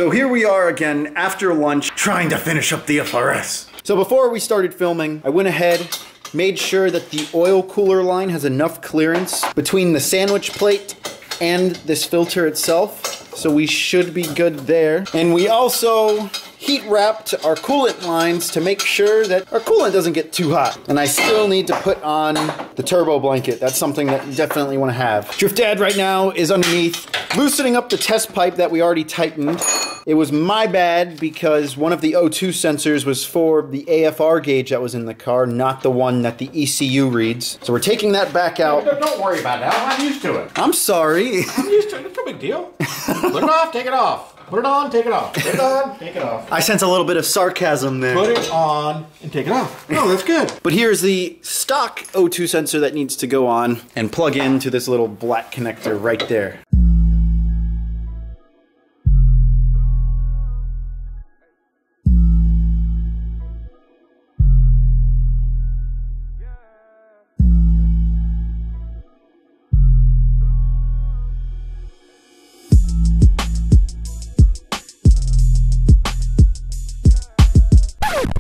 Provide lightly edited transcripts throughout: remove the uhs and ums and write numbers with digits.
So here we are again after lunch trying to finish up the FRS. So before we started filming, I went ahead, made sure that the oil cooler line has enough clearance between the sandwich plate and this filter itself. So we should be good there. And we also heat wrapped our coolant lines to make sure that our coolant doesn't get too hot. And I still need to put on the turbo blanket. That's something that you definitely want to have. Drift Dad right now is underneath, loosening up the test pipe that we already tightened. It was my bad because one of the O2 sensors was for the AFR gauge that was in the car, not the one that the ECU reads. So we're taking that back out. Don't worry about that. I'm used to it. I'm sorry. I'm used to it. It's no big deal. Put it off, take it off. Put it on, take it off. Put it on, take it off. I sense a little bit of sarcasm there. Put it on and take it off. No, that's good. But here's the stock O2 sensor that needs to go on and plug into this little black connector right there.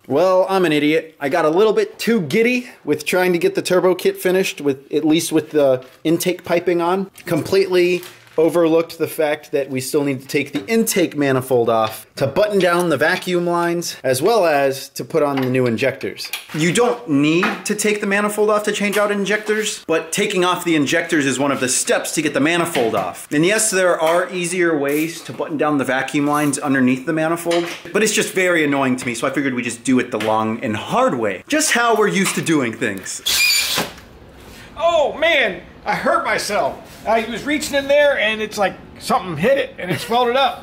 Well, I'm an idiot. I got a little bit too giddy with trying to get the turbo kit finished, at least with the intake piping on. Completely overlooked the fact that we still need to take the intake manifold off to button down the vacuum lines, as well as to put on the new injectors. You don't need to take the manifold off to change out injectors, but taking off the injectors is one of the steps to get the manifold off. And yes, there are easier ways to button down the vacuum lines underneath the manifold, but it's just very annoying to me, so I figured we'd just do it the long and hard way. Just how we're used to doing things. Oh man, I hurt myself. I was reaching in there and it's like something hit it and it swelled it up.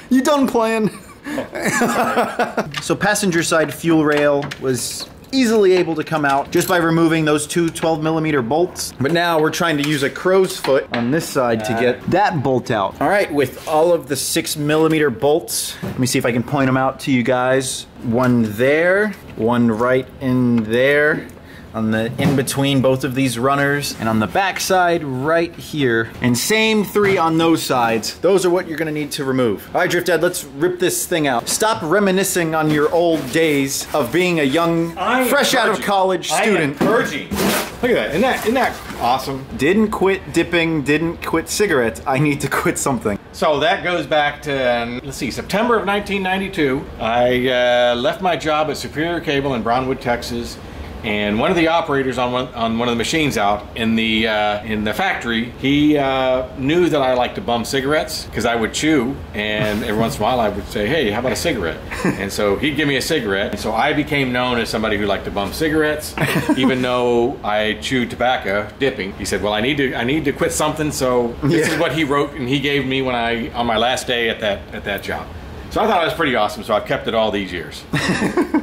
You done playing? Oh, so passenger side fuel rail was easily able to come out just by removing those two 12mm bolts. But now we're trying to use a crow's foot on this side to get that bolt out. All right, with all of the 6mm bolts, let me see if I can point them out to you guys. One there, one right in there, on the in between both of these runners, and on the back side right here, and same three on those sides. Those are what you're gonna need to remove. All right, Drift Dad, let's rip this thing out. Stop reminiscing on your old days of being a young, fresh out of college student. I am purging. Look at that. Isn't that awesome? Didn't quit dipping, didn't quit cigarettes. I need to quit something. So that goes back to, let's see, September of 1992. I left my job at Superior Cable in Brownwood, Texas. And one of the operators on one of the machines out in the factory, he knew that I liked to bum cigarettes because I would chew, and every once in a while I would say, "Hey, how about a cigarette?" And so he'd give me a cigarette. And so I became known as somebody who liked to bum cigarettes, even though I chewed tobacco dipping. He said, "Well, I need to quit something." So this is what he wrote and he gave me on my last day at that job. So I thought it was pretty awesome, so I've kept it all these years.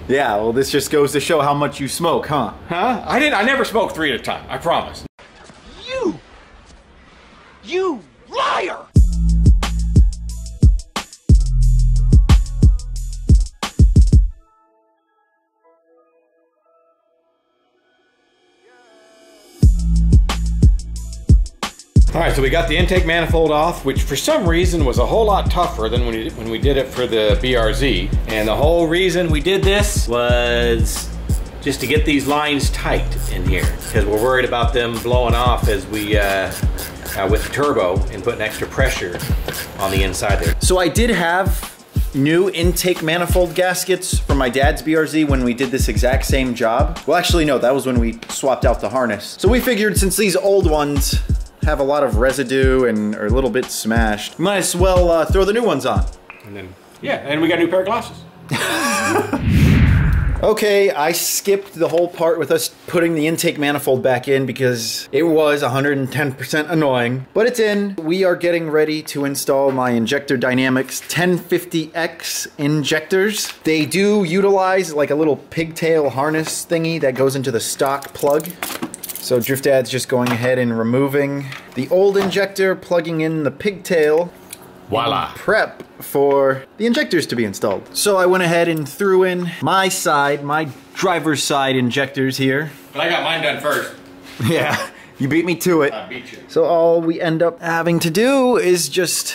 Yeah, well, this just goes to show how much you smoke, huh? Huh? I never smoked 3 at a time, I promise. You liar! All right, so we got the intake manifold off, which for some reason was a whole lot tougher than when we did it for the BRZ. And the whole reason we did this was just to get these lines tight in here, because we're worried about them blowing off as we, with the turbo, and putting extra pressure on the inside there. So I did have new intake manifold gaskets from my dad's BRZ when we did this exact same job. Well, actually, no, that was when we swapped out the harness. So we figured since these old ones have a lot of residue and are a little bit smashed, might as well throw the new ones on. And then, yeah, and we got a new pair of glasses. Okay, I skipped the whole part with us putting the intake manifold back in because it was 110% annoying, but it's in. We are getting ready to install my Injector Dynamics 1050X injectors. They do utilize like a little pigtail harness thingy that goes into the stock plug. So Drift Dad's just going ahead and removing the old injector, plugging in the pigtail. Voila. Prep for the injectors to be installed. So I went ahead and threw in my driver's side injectors here. But I got mine done first. Yeah, you beat me to it. I beat you. So all we end up having to do is just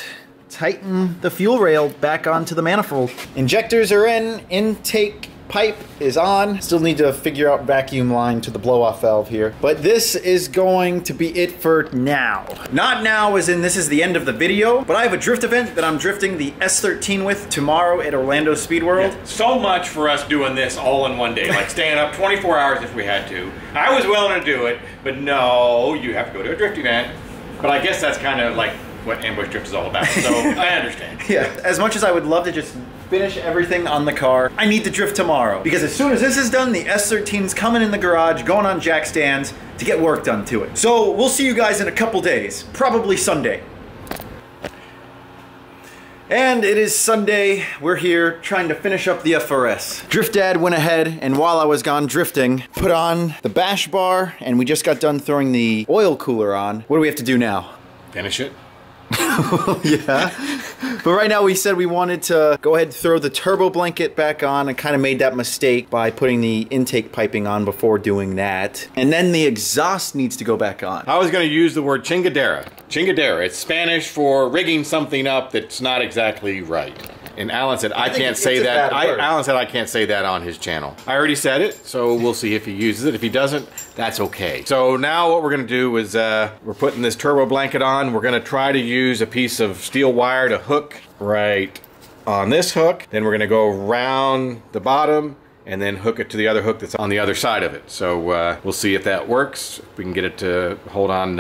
tighten the fuel rail back onto the manifold. Injectors are in, intake pipe is on. Still need to figure out vacuum line to the blow-off valve here. But this is going to be it for now. Not now as in this is the end of the video, but I have a drift event that I'm drifting the S13 with tomorrow at Orlando Speed World. Yeah, so much for us doing this all in one day, like staying up 24 hours if we had to. I was willing to do it, but no, you have to go to a drift event. But I guess that's kind of like what ambush drift is all about, so I understand. Yeah, as much as I would love to just finish everything on the car, I need to drift tomorrow. Because as soon as this is done, the S13's coming in the garage, going on jack stands to get work done to it. So we'll see you guys in a couple days, probably Sunday. And it is Sunday, we're here trying to finish up the FRS. Drift Dad went ahead and while I was gone drifting, put on the bash bar and we just got done throwing the oil cooler on. What do we have to do now? Finish it. Yeah, but right now we said we wanted to go ahead and throw the turbo blanket back on and kind of made that mistake by putting the intake piping on before doing that. And then the exhaust needs to go back on. I was going to use the word chingadera. Chingadera, it's Spanish for rigging something up that's not exactly right. And Alan said, I can't say that. Alan said I can't say that on his channel. I already said it, so we'll see if he uses it. If he doesn't, that's okay. So now what we're gonna do is we're putting this turbo blanket on. We're gonna try to use a piece of steel wire to hook right on this hook. Then we're gonna go around the bottom and then hook it to the other hook that's on the other side of it. So we'll see if that works. If we can get it to hold on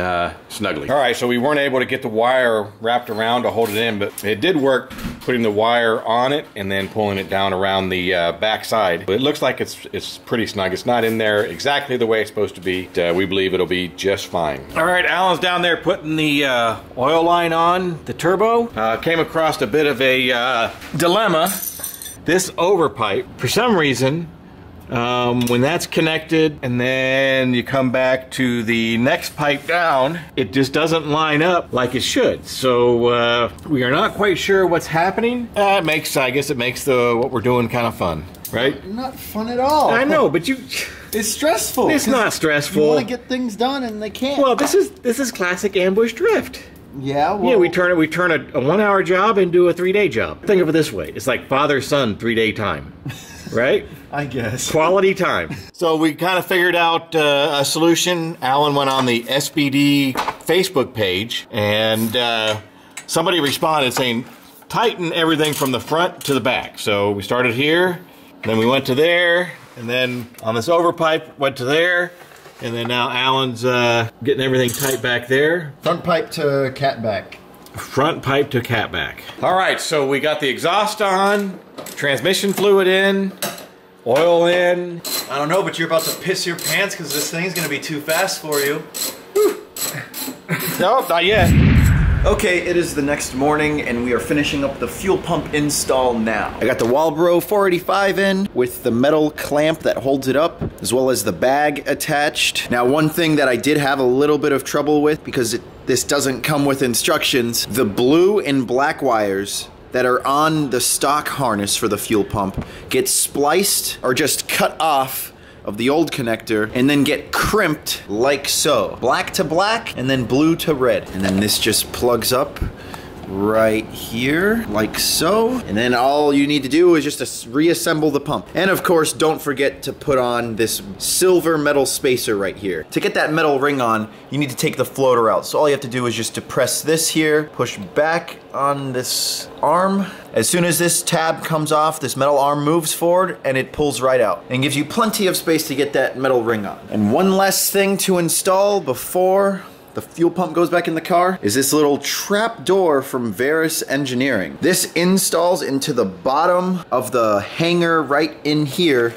snugly. All right, so we weren't able to get the wire wrapped around to hold it in, but it did work putting the wire on it and then pulling it down around the back side. But it looks like it's pretty snug. It's not in there exactly the way it's supposed to be. We believe it'll be just fine. All right, Alan's down there putting the oil line on the turbo. Came across a bit of a dilemma. This overpipe, for some reason, when that's connected and then you come back to the next pipe down, it just doesn't line up like it should. So we are not quite sure what's happening. I guess it makes what we're doing kind of fun, right? Not fun at all. I know, but it's stressful. It's not stressful. You want to get things done and they can't. Well, this is classic ambush drift. Yeah, well, yeah, we turn a 1 hour job into a 3 day job. Think of it this way. It's like father-son 3 day time, right? I guess. Quality time. So we kind of figured out a solution. Alan went on the SBD Facebook page and somebody responded saying, tighten everything from the front to the back. So we started here, then we went to there, and then on this overpipe went to there. And then now Alan's getting everything tight back there. Front pipe to cat back. Front pipe to cat back. All right, so we got the exhaust on, transmission fluid in, oil in. I don't know, but you're about to piss your pants because this thing's gonna be too fast for you. No, not yet. Okay, it is the next morning and we are finishing up the fuel pump install now. I got the Walboro 485 in with the metal clamp that holds it up, as well as the bag attached. Now, one thing that I did have a little bit of trouble with, because this doesn't come with instructions, the blue and black wires that are on the stock harness for the fuel pump get spliced or just cut off of the old connector and then get crimped like so. Black to black and then blue to red. And then this just plugs up right here like so. And then all you need to do is just to reassemble the pump. And of course, don't forget to put on this silver metal spacer right here. To get that metal ring on, you need to take the floater out. So all you have to do is just to press this here, push back on this arm. As soon as this tab comes off, this metal arm moves forward and it pulls right out and gives you plenty of space to get that metal ring on. And one last thing to install before the fuel pump goes back in the car is this little trap door from Veris Engineering. This installs into the bottom of the hanger right in here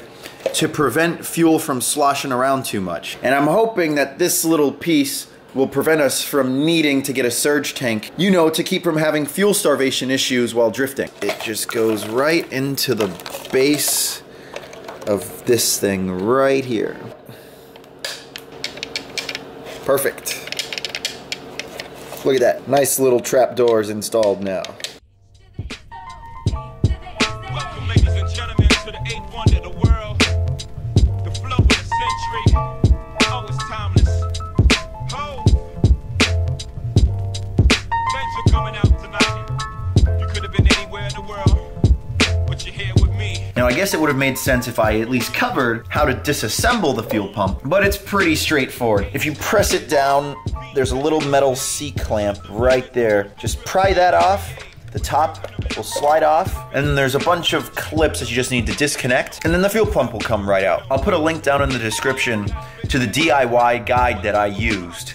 to prevent fuel from sloshing around too much. And I'm hoping that this little piece will prevent us from needing to get a surge tank, you know, to keep from having fuel starvation issues while drifting. It just goes right into the base of this thing right here. Perfect. Look at that. Nice little trap doors installed now. Welcome, ladies and gentlemen, to the eighth wonder of the world. The flow of the century. Oh, it's timeless. Oh. Thanks for coming out tonight. Now, I guess it would have made sense if I at least covered how to disassemble the fuel pump, but it's pretty straightforward. If you press it down, there's a little metal C-clamp right there. Just pry that off. The top will slide off, and then there's a bunch of clips that you just need to disconnect, and then the fuel pump will come right out. I'll put a link down in the description to the DIY guide that I used.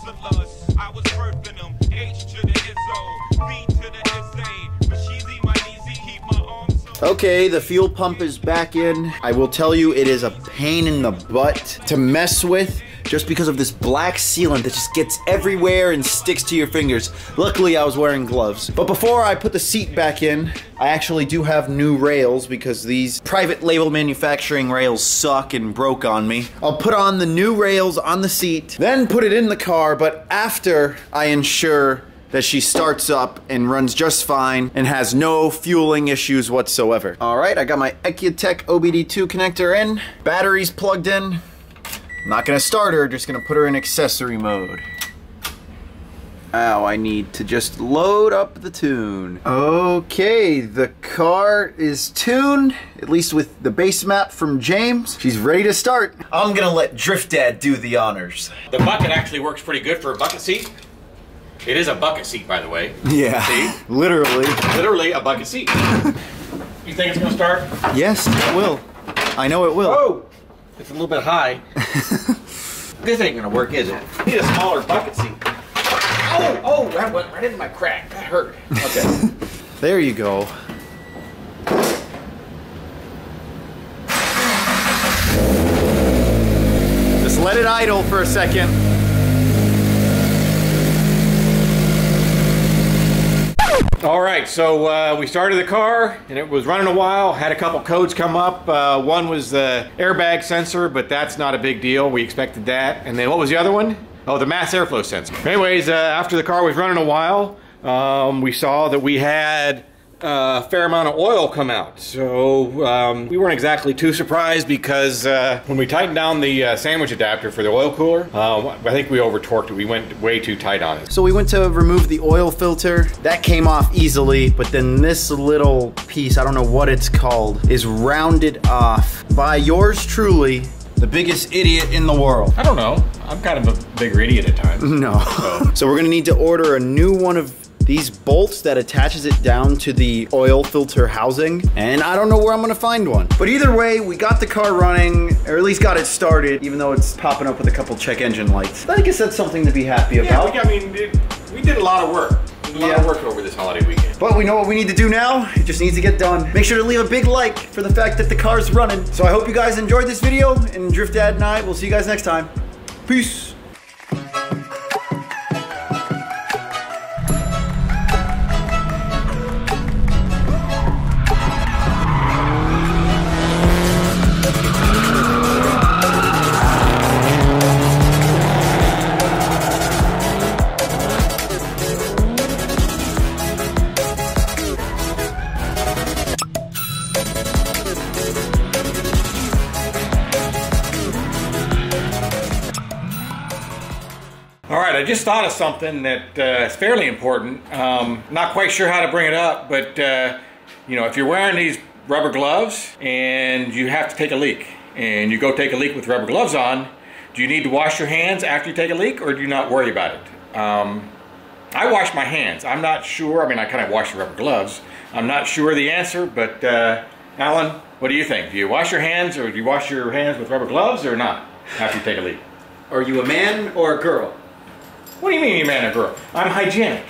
Okay, the fuel pump is back in. I will tell you, it is a pain in the butt to mess with just because of this black sealant that just gets everywhere and sticks to your fingers. Luckily, I was wearing gloves. But before I put the seat back in, I actually do have new rails because these private label manufacturing rails suck and broke on me. I'll put on the new rails on the seat, then put it in the car, but after I ensure that she starts up and runs just fine and has no fueling issues whatsoever. All right, I got my Ecutech OBD2 connector in, batteries plugged in. I'm not gonna start her, just gonna put her in accessory mode. Now I need to just load up the tune. Okay, the car is tuned, at least with the base map from James. She's ready to start. I'm gonna let Drift Dad do the honors. The bucket actually works pretty good for a bucket seat. It is a bucket seat, by the way. Yeah, see? Literally. Literally a bucket seat. You think it's gonna start? Yes, it will. I know it will. Oh, it's a little bit high. This ain't gonna work, is it? I need a smaller bucket seat. Oh, that went right into my crack. That hurt. Okay. There you go. Just let it idle for a second. All right, so we started the car and it was running a while, had a couple codes come up. One was the airbag sensor, but that's not a big deal. We expected that. And then what was the other one? Oh, the mass airflow sensor. Anyways, after the car was running a while, we saw that we had a fair amount of oil come out. So we weren't exactly too surprised because when we tightened down the sandwich adapter for the oil cooler, I think we over torqued it. We went way too tight on it. So we went to remove the oil filter. That came off easily, but then this little piece, I don't know what it's called, is rounded off by yours truly, the biggest idiot in the world. I don't know. I'm kind of a bigger idiot at times. No. So we're gonna need to order a new one of these bolts that attaches it down to the oil filter housing, and I don't know where I'm gonna find one. But either way, we got the car running, or at least got it started, even though it's popping up with a couple check engine lights. I guess that's something to be happy about. Yeah, we did a lot of work. We did a lot of work over this holiday weekend. But we know what we need to do now. It just needs to get done. Make sure to leave a big like for the fact that the car's running. So I hope you guys enjoyed this video, and Drift Dad and I will see you guys next time. Peace. All right, I just thought of something that is fairly important. Not quite sure how to bring it up, but you know, if you're wearing these rubber gloves and you have to take a leak, and you go take a leak with rubber gloves on, do you need to wash your hands after you take a leak, or do you not worry about it? I wash my hands. I'm not sure. I mean, I kind of wash the rubber gloves. I'm not sure the answer, but Alan, what do you think? Do you wash your hands, or do you wash your hands with rubber gloves, or not after you take a leak? Are you a man or a girl? What do you mean, you man or girl? I'm hygienic.